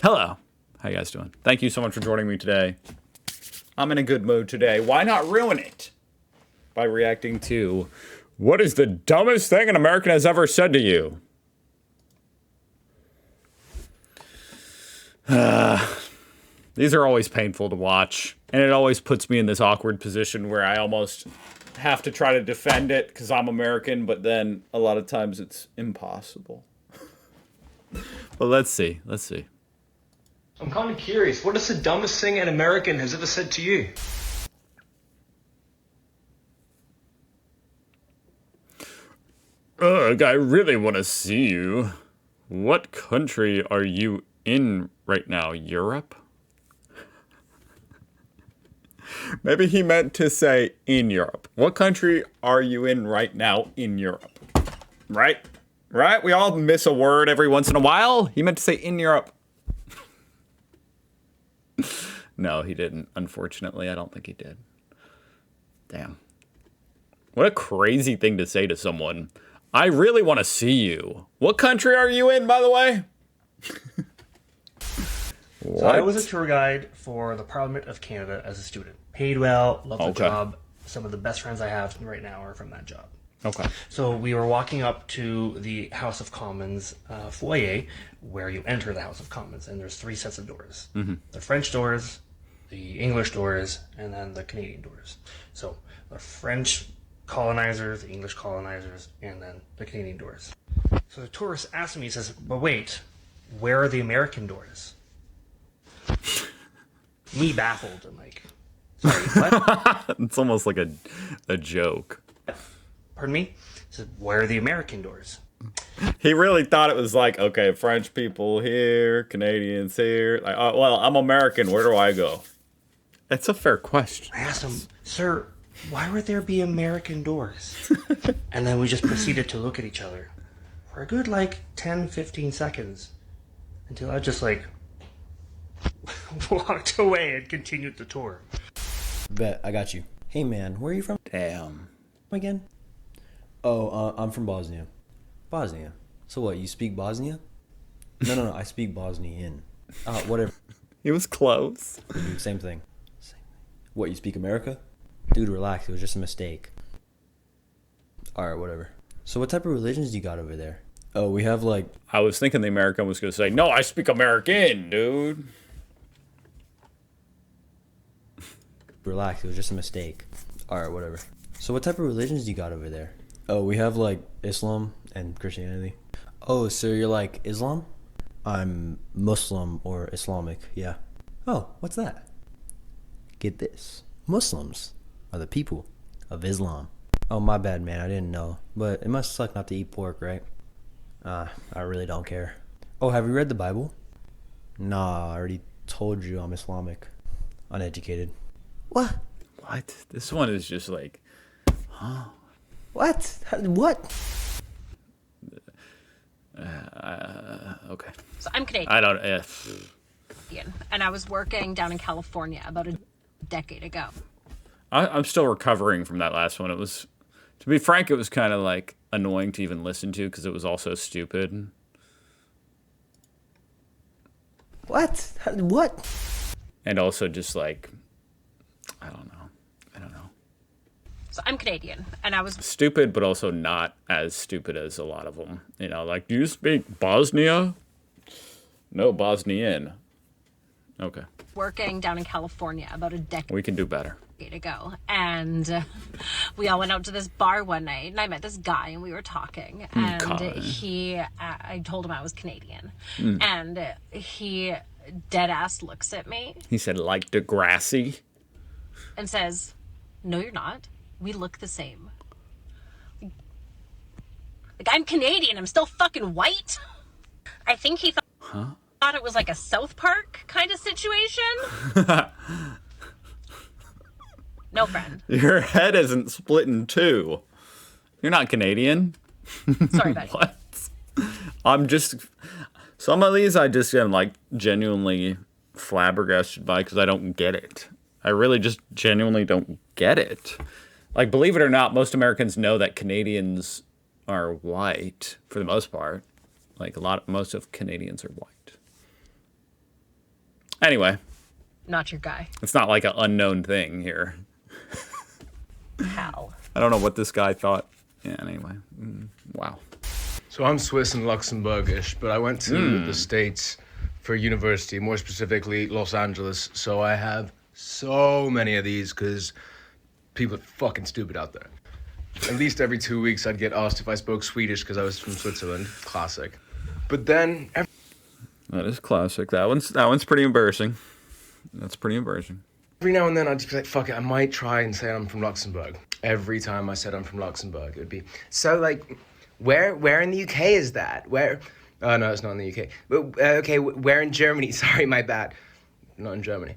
Hello. How you guys doing? Thank you so much for joining me today. I'm in a good mood today. Why not ruin it by reacting to what is the dumbest thing an American has ever said to you? These are always painful to watch, and it always puts me in this awkward position where I almost have to try to defend it because I'm American, but then a lot of times it's impossible. But let's see. I'm kind of curious. What is the dumbest thing an American has ever said to you? Ugh, I really want to see you. What country are you in right now? Europe? Maybe he meant to say in Europe. What country are you in right now in Europe? Right? Right? We all miss a word every once in a while. He meant to say in Europe. No, he didn't. Unfortunately, I don't think he did. Damn. What a crazy thing to say to someone. I really want to see you. What country are you in, by the way? So I was a tour guide for the Parliament of Canada as a student. Paid well, loved the job. Some of the best friends I have right now are from that job. Okay. So we were walking up to the House of Commons foyer where you enter the House of Commons, and there's 3 sets of doors. Mm-hmm. The French doors, the English doors, and then the Canadian doors. So the French colonizers, the English colonizers, and then the Canadian doors. So the tourist asked me, he says, but wait, where are the American doors? Me baffled and like, sorry, what? It's almost like a joke. Pardon me? He said, where are the American doors? He really thought it was like, okay, French people here, Canadians here. Like, oh, well, I'm American. Where do I go? That's a fair question. I asked him, sir, why would there be American doors? And then we just proceeded to look at each other for a good, 10, 15 seconds until I just, walked away and continued the tour. Bet, I got you. Hey, man, where are you from? Damn. Again? Oh, I'm from Bosnia. Bosnia? So what, you speak Bosnia? No, I speak Bosnian. Whatever. He was close. Dude, same thing. What, you speak America? Dude, relax, it was just a mistake. Alright, whatever. So what type of religions do you got over there? Oh, we have I was thinking the American was going to say, no, I speak American, dude. Relax, it was just a mistake. Alright, whatever. So what type of religions do you got over there? Oh, we have Islam and Christianity. Oh, so you're Islam? I'm Muslim or Islamic, yeah. Oh, what's that? Get this. Muslims are the people of Islam. Oh, my bad, man, I didn't know. But it must suck not to eat pork, right? I really don't care. Oh, have you read the Bible? Nah, I already told you I'm Islamic. Uneducated. What? What? This one is just huh? What? What? Okay. So I'm Canadian. I don't. And I was working down in California about a decade ago. I'm still recovering from that last one. It was, to be frank, it was kind of annoying to even listen to because it was all so stupid. What? What? And also just I don't know. So I'm Canadian, and I was Stupid, but also not as stupid as a lot of them. You know, do you speak Bosnia? No, Bosnian. Okay. working down in California about a decade We can do better. ago, and we all went out to this bar one night, and I met this guy, and we were talking, and I told him I was Canadian, and he dead ass looks at me. He said, like Degrassi? And says, no, you're not. We look the same. Like, I'm Canadian. I'm still fucking white. I think he thought it was like a South Park kind of situation. No, friend. Your head isn't split in two. You're not Canadian. Sorry, buddy. What? I'm just... Some of these I just am, like, genuinely flabbergasted by because I don't get it. I really just genuinely don't get it. Like, believe it or not, most Americans know that Canadians are white, for the most part. Like, most of Canadians are white. Anyway, Not your guy. it's not like an unknown thing here. How? I don't know what this guy thought. Yeah, anyway. Wow. So I'm Swiss and Luxembourgish, but I went to the States for university, more specifically Los Angeles. So I have so many of these because people are fucking stupid out there. At least every 2 weeks I'd get asked if I spoke Swedish because I was from Switzerland. Classic. But then That is classic. That one's pretty embarrassing. That's pretty embarrassing. every now and then I'd just be like, fuck it, I might try and say I'm from Luxembourg. Every time I said I'm from Luxembourg, it would be, so like, where in the UK is that? Where? Oh no, it's not in the UK. But, okay, where in Germany? Sorry, my bad. Not in Germany.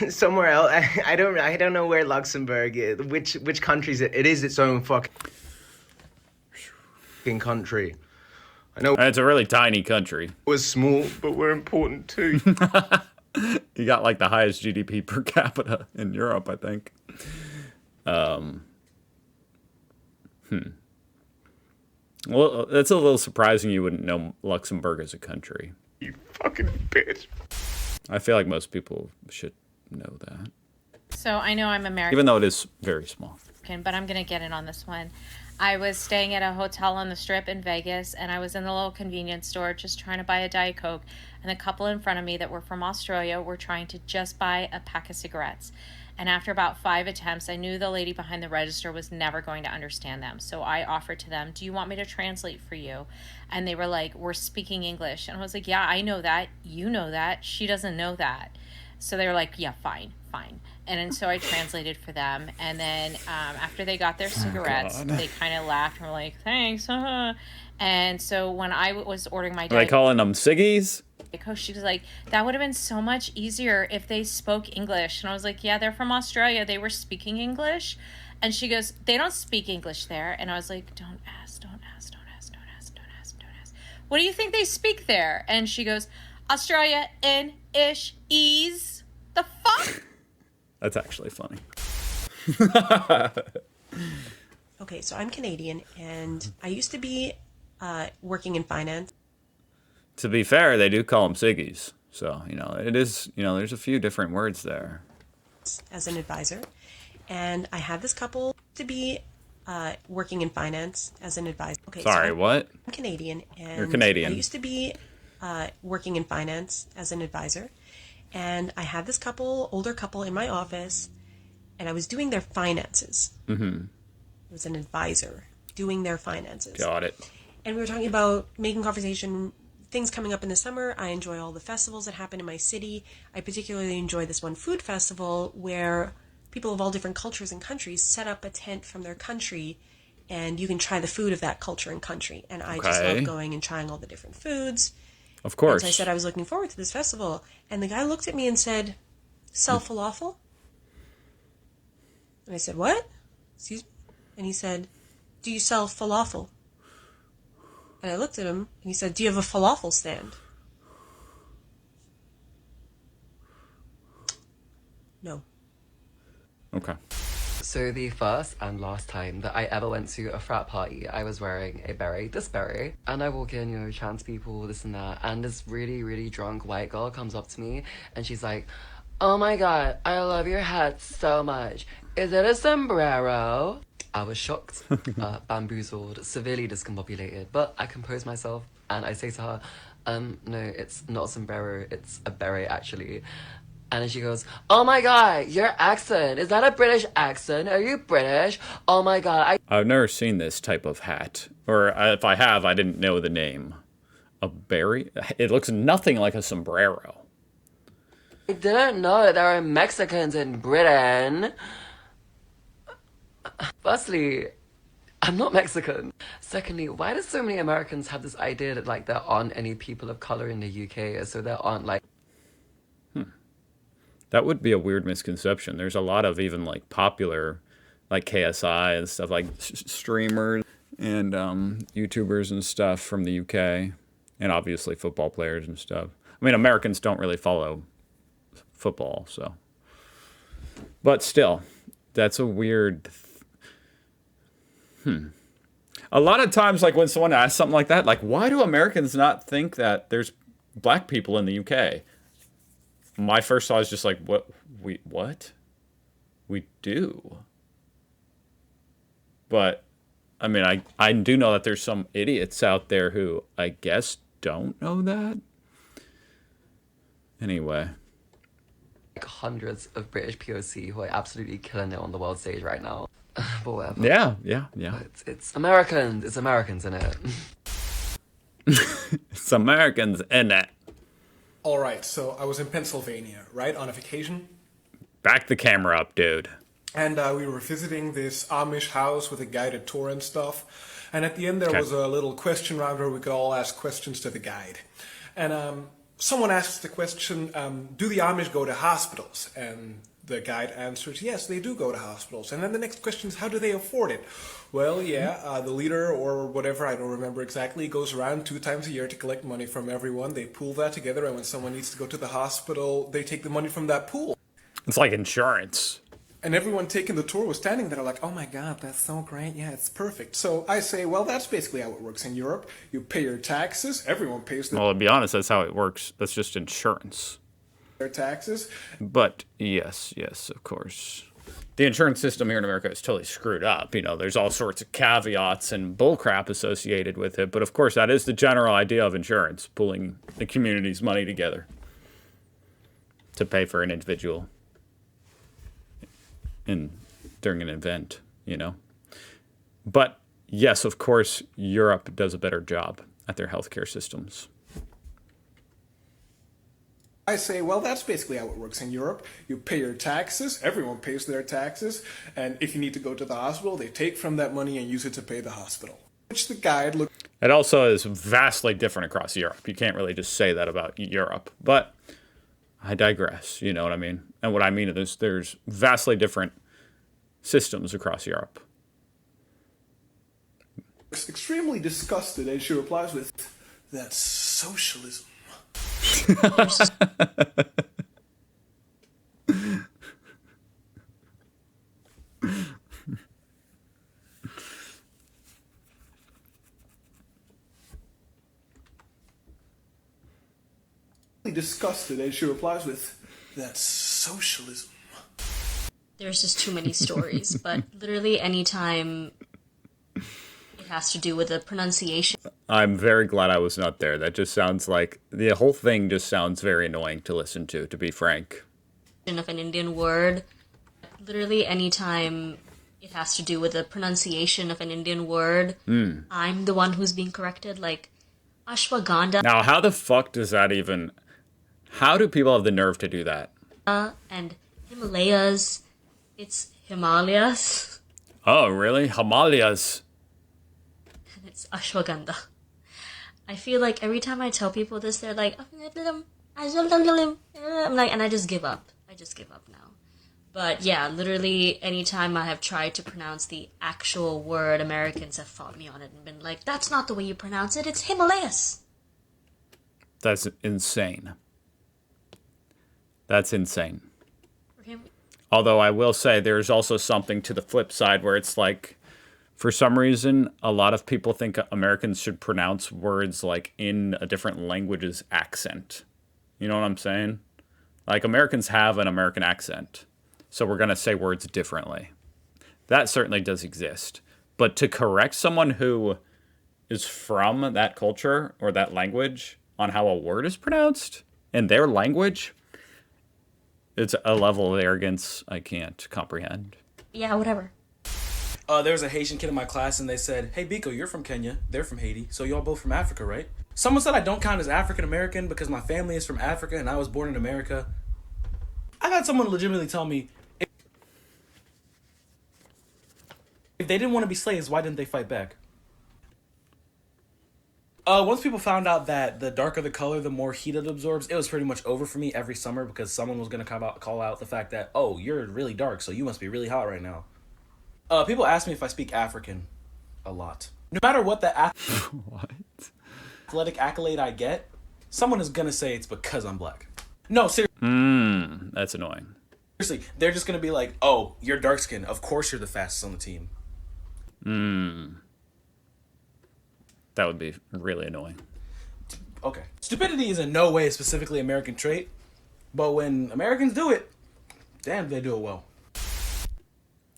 Somewhere else. I don't know where Luxembourg is. Which country is it? It is its own fucking country. I know It's a really tiny country. we're small, but we're important too. You got like the highest GDP per capita in Europe, I think. Well, that's a little surprising you wouldn't know Luxembourg as a country. You fucking bitch. I feel like most people should know that, So I know I'm American, even though it is very small. but I'm going to get in on this one. I was staying at a hotel on the Strip in Vegas, and I was in the little convenience store just trying to buy a Diet Coke, and a couple in front of me that were from Australia were trying to just buy a pack of cigarettes. And after about 5 attempts, I knew the lady behind the register was never going to understand them. So I offered to them, do you want me to translate for you? And they were like, we're speaking English. And I was like, yeah, I know that. You know that. She doesn't know that. So they were like, yeah, fine. And so I translated for them. And then after they got their cigarettes, they kind of laughed and were like, thanks. And so when I was ordering my Are they calling them ciggies? Coke, she was like, that would have been so much easier if they spoke English. And I was like, yeah, they're from Australia. They were speaking English. And she goes, they don't speak English there. And I was like, don't ask. What do you think they speak there? And she goes, Australia in ish ease. The fuck? That's actually funny. Okay, so I'm Canadian, and I used to be working in finance. To be fair, they do call them ciggies. So, it is, there's a few different words there. As an advisor, and I had this couple to be working in finance as an advisor. Okay, Sorry, so what? I'm Canadian, and You're Canadian. I used to be working in finance as an advisor, and I had this older couple in my office, and I was doing their finances. Mm-hmm. I was an advisor doing their finances. Got it. And we were talking about making conversation, things coming up in the summer. I enjoy all the festivals that happen in my city. I particularly enjoy this one food festival where people of all different cultures and countries set up a tent from their country, and you can try the food of that culture and country. And I just love going and trying all the different foods. Of course. And so I said I was looking forward to this festival. And the guy looked at me and said, sell falafel? And I said, what? Excuse me? And he said, do you sell falafel? And I looked at him, and he said, do you have a falafel stand? No. Okay. So the first and last time that I ever went to a frat party, I was wearing a beret, this beret, and I walk in, trans people, this and that, and this really, really drunk white girl comes up to me, and she's like, oh my god, I love your hat so much. Is it a sombrero? I was shocked, bamboozled, severely discombobulated, but I compose myself, and I say to her, no, it's not a sombrero, it's a beret, actually. And then she goes, oh my god, your accent, is that a British accent? Are you British? Oh my god, I've never seen this type of hat. Or if I have, I didn't know the name. A berry? It looks nothing like a sombrero. I didn't know that there are Mexicans in Britain. Firstly, I'm not Mexican. Secondly, why do so many Americans have this idea that, there aren't any people of color in the UK, so there aren't, That would be a weird misconception. There's a lot of even popular, KSI and stuff, streamers and YouTubers and stuff from the UK, and obviously football players and stuff. I mean, Americans don't really follow football, so. But still, that's a weird. A lot of times, when someone asks something like that, why do Americans not think that there's black people in the UK? my first thought is just like, what? We do. But, I mean, I do know that there's some idiots out there who, I guess, don't know that. Anyway. Like hundreds of British POC who are absolutely killing it on the world stage right now. But whatever. Yeah. But it's Americans. It's Americans, innit? It's Americans, innit? All right, so I was in Pennsylvania, right, on a vacation. Back the camera up, dude. And we were visiting this Amish house with a guided tour and stuff. And at the end, there was a little question round where we could all ask questions to the guide. And someone asks the question, do the Amish go to hospitals? And the guide answers, yes, they do go to hospitals. And then the next question is, how do they afford it? Well, yeah, the leader or whatever, I don't remember exactly, goes around 2 times a year to collect money from everyone. They pool that together, and when someone needs to go to the hospital, they take the money from that pool. It's like insurance. And everyone taking the tour was standing there like, oh my god, that's so great, yeah, it's perfect. So I say, well, that's basically how it works in Europe. You pay your taxes, everyone pays Well, to be honest, that's how it works. That's just insurance. their taxes. But, yes, of course. The insurance system here in America is totally screwed up. You know, there's all sorts of caveats and bullcrap associated with it. But, of course, that is the general idea of insurance, pooling the community's money together to pay for an individual during an event, you know. But yes, of course, Europe does a better job at their healthcare systems. I say, well, that's basically how it works in Europe. You pay your taxes, everyone pays their taxes, and if you need to go to the hospital, they take from that money and use it to pay the hospital. Which the guide looked. It also is vastly different across Europe. You can't really just say that about Europe, but I digress, you know what I mean? And what I mean is there's vastly different systems across Europe. Extremely disgusted, and she replies with, that's socialism. Disgusted, and she replies with, that's socialism. There's just too many stories, but literally anytime it has to do with the pronunciation. I'm very glad I was not there. That just sounds like, the whole thing just sounds very annoying to listen to be frank. Of an Indian word. Literally anytime it has to do with the pronunciation of an Indian word, I'm the one who's being corrected, like ashwagandha. Now, how the fuck does that even... How do people have the nerve to do that? And Himalayas. It's Himalayas. Oh, really? Himalayas. And it's ashwagandha. I feel like every time I tell people this, they're like, I'm like, and I just give up. I just give up now. But yeah, literally anytime I have tried to pronounce the actual word, Americans have fought me on it and been like, that's not the way you pronounce it, it's Himalayas. That's insane. That's insane. Although I will say there's also something to the flip side where it's like, for some reason, a lot of people think Americans should pronounce words like in a different language's accent. You know what I'm saying? Like, Americans have an American accent, so we're going to say words differently. That certainly does exist. But to correct someone who is from that culture or that language on how a word is pronounced in their language, it's a level of arrogance I can't comprehend. Yeah, whatever. There was a Haitian kid in my class, and they said, hey, Biko, you're from Kenya. They're from Haiti. So y'all both from Africa, right? Someone said I don't count as African-American because my family is from Africa and I was born in America. I had someone legitimately tell me, if they didn't want to be slaves, why didn't they fight back? Once people found out that the darker the color, the more heat it absorbs, it was pretty much over for me every summer because someone was going to call out the fact that, oh, you're really dark, so you must be really hot right now. People ask me if I speak African a lot. No matter what the What? athletic accolade I get, someone is going to say it's because I'm black. No, seriously. That's annoying. Seriously, they're just going to be like, oh, you're dark skinned. Of course you're the fastest on the team. That would be really annoying. Okay. Stupidity is in no way a specifically American trait. But when Americans do it, damn, they do it well.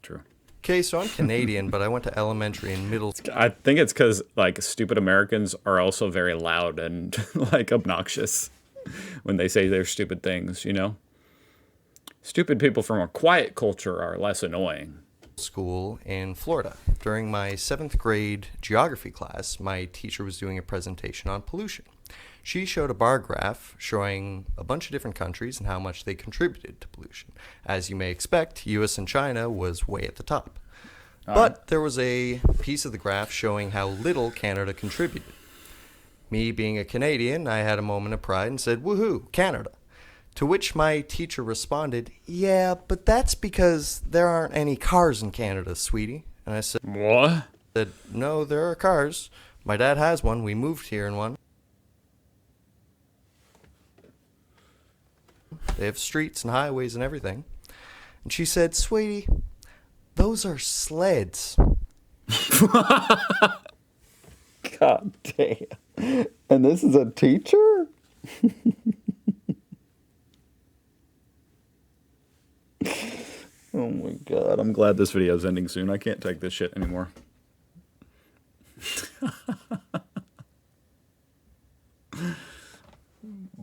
True. Okay, so I'm Canadian, but I went to elementary and middle. I think it's because like stupid Americans are also very loud and like obnoxious when they say their stupid things, you know? Stupid people from a quiet culture are less annoying. School in Florida. During my 7th grade geography class, my teacher was doing a presentation on pollution. She showed a bar graph showing a bunch of different countries and how much they contributed to pollution. As you may expect, US and China was way at the top. But there was a piece of the graph showing how little Canada contributed. Me being a Canadian, I had a moment of pride and said, "Woohoo, Canada." To which my teacher responded, "Yeah, but that's because there aren't any cars in Canada, sweetie." And I said, "What?" "No, there are cars. My dad has one. We moved here in one. They have streets and highways and everything." And she said, "Sweetie, those are sleds." God damn. And this is a teacher? Oh my god, I'm glad this video is ending soon. I can't take this shit anymore.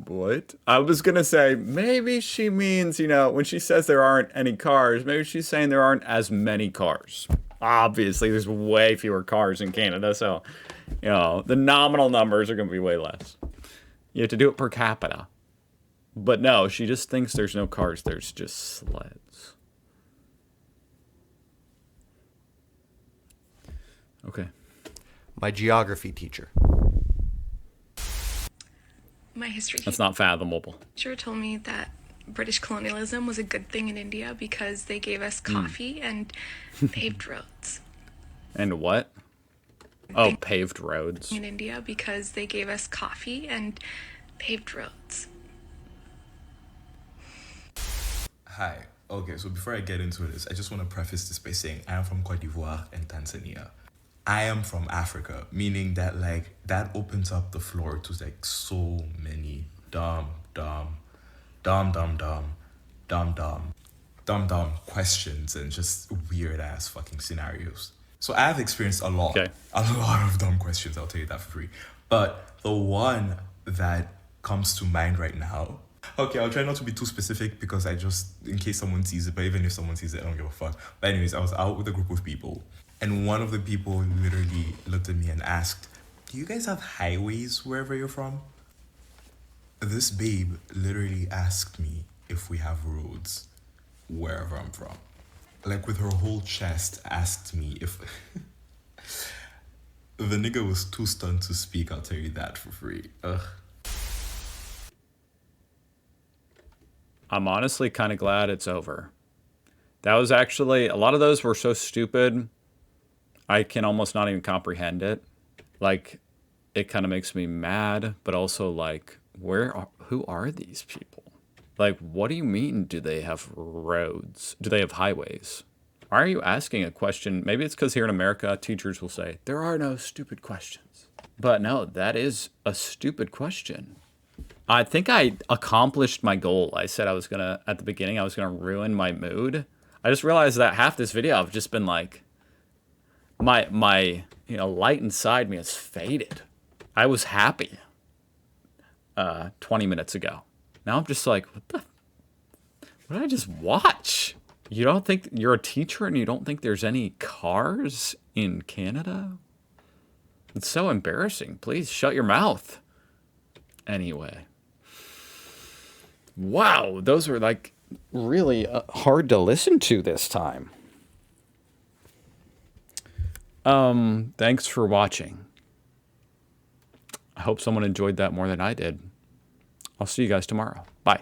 What? I was gonna say, maybe she means, you know, when she says there aren't any cars, maybe she's saying there aren't as many cars. Obviously, there's way fewer cars in Canada, so, you know, the nominal numbers are gonna be way less. You have to do it per capita. But no, she just thinks there's no cars, there's just sleds. Okay. My geography teacher. My history That's not fathomable. teacher told me that British colonialism was a good thing in India because they gave us coffee and paved roads. And what? Oh, paved roads. In India because they gave us coffee and paved roads. Hi. Okay, so before I get into this, I just want to preface this by saying I am from Cote d'Ivoire and Tanzania. I am from Africa, meaning that like that opens up the floor to like so many dumb questions and just weird ass fucking scenarios. So I have experienced a lot of dumb questions, I'll tell you that for free. But the one that comes to mind right now, okay, I'll try not to be too specific because I just, in case someone sees it, but even if someone sees it, I don't give a fuck. But anyways, I was out with a group of people, and one of the people literally looked at me and asked, "Do you guys have highways wherever you're from?" This babe literally asked me if we have roads wherever I'm from. Like with her whole chest asked me if... The nigga was too stunned to speak, I'll tell you that for free. Ugh. I'm honestly kind of glad it's over. That was actually, a lot of those were so stupid, I can almost not even comprehend it. Like, it kind of makes me mad, but also like, who are these people? Like, what do you mean, do they have roads? Do they have highways? Why are you asking a question? Maybe it's because here in America, teachers will say, there are no stupid questions. But no, that is a stupid question. I think I accomplished my goal. I said I was going to, at the beginning, I was going to ruin my mood. I just realized that half this video, I've just been like, my you know, light inside me has faded. I was happy 20 minutes ago. Now I'm just like, what did I just watch? You don't think you're a teacher and you don't think there's any cars in Canada? It's so embarrassing. Please shut your mouth. Anyway. Wow, those were like really hard to listen to this time. Thanks for watching. I hope someone enjoyed that more than I did. I'll see you guys tomorrow. Bye.